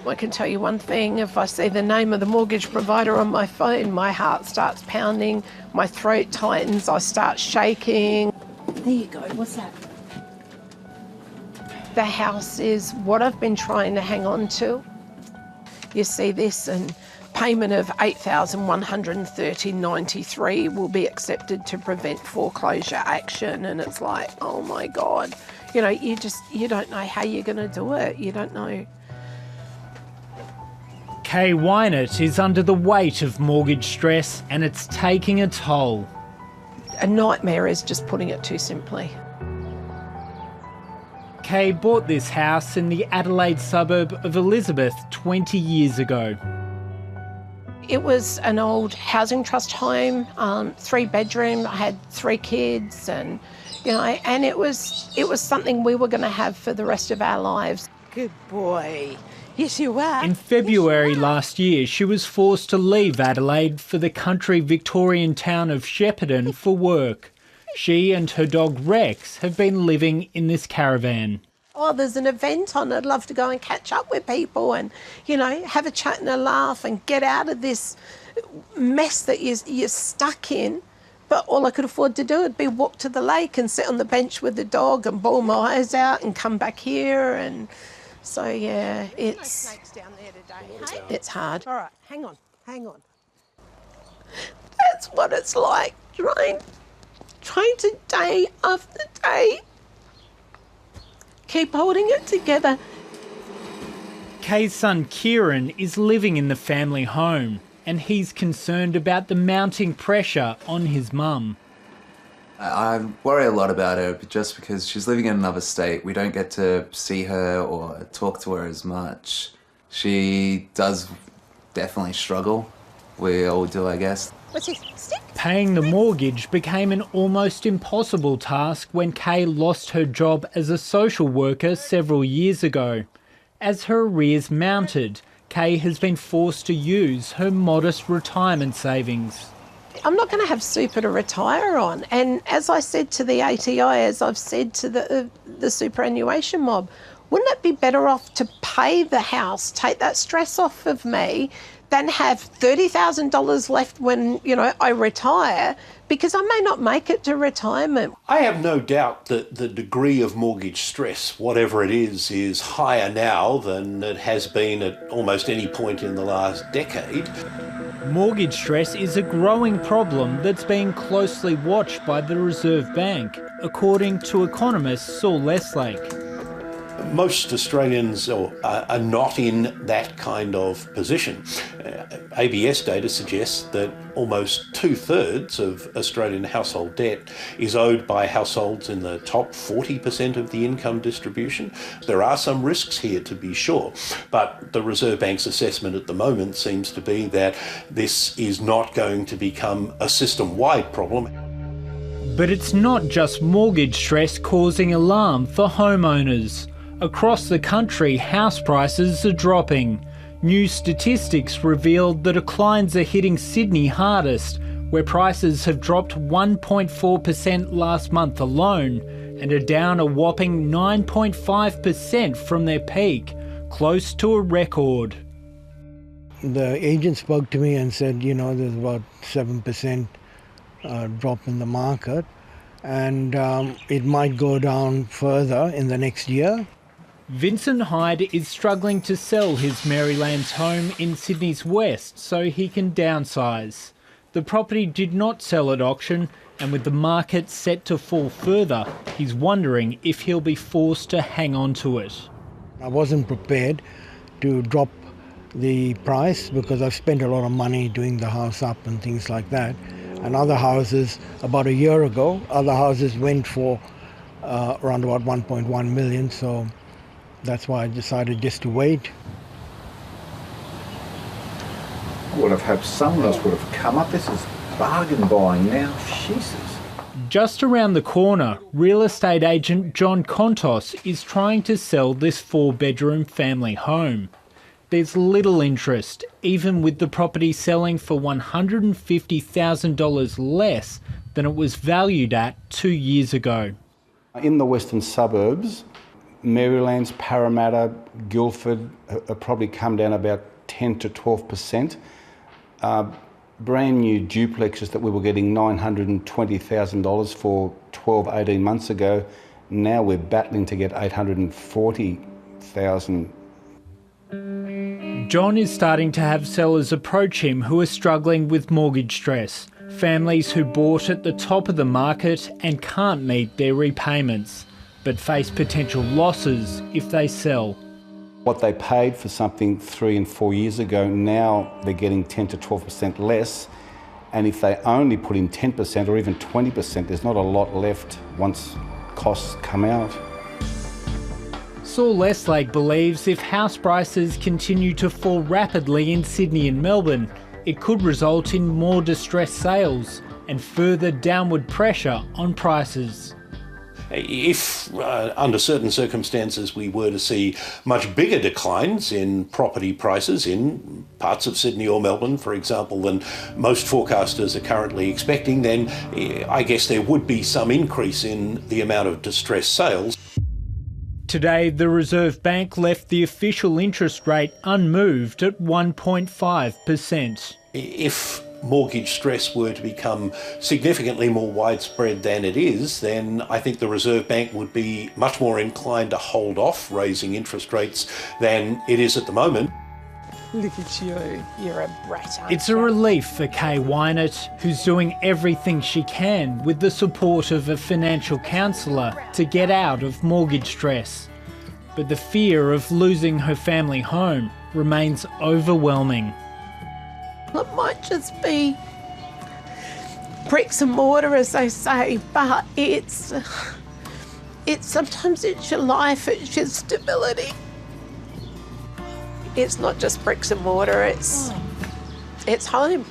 I can tell you one thing, if I see the name of the mortgage provider on my phone, my heart starts pounding, my throat tightens, I start shaking. There you go, what's that? The house is what I've been trying to hang on to. You see this, and payment of $8,130.93 will be accepted to prevent foreclosure action, and it's like, oh my God. You know, you don't know how you're going to do it. You don't know. Kay Wynett is under the weight of mortgage stress and it's taking a toll. A nightmare is just putting it too simply. Kay bought this house in the Adelaide suburb of Elizabeth 20 years ago. It was an old housing trust home, 3-bedroom. I had 3 kids, and you know, and it was something we were going to have for the rest of our lives. Good boy. Yes, you are. In February last year, she was forced to leave Adelaide for the country Victorian town of Shepparton for work. She and her dog Rex have been living in this caravan. Oh, there's an event on. I'd love to go and catch up with people and, you know, have a chat and a laugh and get out of this mess that you're stuck in. But all I could afford to do would be walk to the lake and sit on the bench with the dog and bawl my eyes out and come back here. And so, yeah, it's hard. All right, hang on. That's what it's like, trying to day after day keep holding it together. Kay's son Kieran is living in the family home and he's concerned about the mounting pressure on his mum. I worry a lot about her just because she's living in another state. We don't get to see her or talk to her as much. She does definitely struggle. We all do, I guess. What's this? Stick? Paying the mortgage became an almost impossible task when Kay lost her job as a social worker several years ago. As her arrears mounted, Kay has been forced to use her modest retirement savings. I'm not going to have super to retire on. And as I said to the ATI, as I've said to the superannuation mob, wouldn't it be better off to pay the house, take that stress off of me, than have $30,000 left when, you know, I retire, because I may not make it to retirement. I have no doubt that the degree of mortgage stress, whatever it is higher now than it has been at almost any point in the last decade. Mortgage stress is a growing problem that's being closely watched by the Reserve Bank, according to economist Saul Leslie. Most Australians are not in that kind of position. ABS data suggests that almost 2/3 of Australian household debt is owed by households in the top 40% of the income distribution. There are some risks here, to be sure, but the Reserve Bank's assessment at the moment seems to be that this is not going to become a system-wide problem. But it's not just mortgage stress causing alarm for homeowners. Across the country, house prices are dropping. New statistics revealed the declines are hitting Sydney hardest, where prices have dropped 1.4% last month alone and are down a whopping 9.5% from their peak, close to a record. The agent spoke to me and said, you know, there's about 7% drop in the market, and it might go down further in the next year. Vincent Hyde is struggling to sell his Marylands home in Sydney's west so he can downsize. The property did not sell at auction, and with the market set to fall further, he's wondering if he'll be forced to hang on to it. I wasn't prepared to drop the price because I've spent a lot of money doing the house up and things like that. And other houses, about a year ago, other houses went for around about 1.1 million, so that's why I decided just to wait. I would have hoped someone else would have come up. This is bargain buying now. Jesus. Just around the corner, real estate agent John Contos is trying to sell this 4-bedroom family home. There's little interest, even with the property selling for $150,000 less than it was valued at 2 years ago. In the western suburbs, Marylands, Parramatta, Guildford have probably come down about 10 to 12%. Brand new duplexes that we were getting $920,000 for 12, 18 months ago, now we're battling to get $840,000. John is starting to have sellers approach him who are struggling with mortgage stress. Families who bought at the top of the market and can't meet their repayments, but face potential losses if they sell. What they paid for something 3 and 4 years ago, now they're getting 10 to 12% less. And if they only put in 10% or even 20%, there's not a lot left once costs come out. Saul Lestlake believes if house prices continue to fall rapidly in Sydney and Melbourne, it could result in more distressed sales and further downward pressure on prices. If, under certain circumstances, we were to see much bigger declines in property prices in parts of Sydney or Melbourne, for example, than most forecasters are currently expecting, then I guess there would be some increase in the amount of distressed sales. Today, the Reserve Bank left the official interest rate unmoved at 1.5%. If mortgage stress were to become significantly more widespread than it is, then I think the Reserve Bank would be much more inclined to hold off raising interest rates than it is at the moment. Look at you, you're a brat. It's a relief for Kay Wynett, who's doing everything she can with the support of a financial counsellor to get out of mortgage stress. But the fear of losing her family home remains overwhelming. It might just be bricks and mortar, as they say, but it's sometimes it's your life, it's your stability. It's not just bricks and mortar, it's home.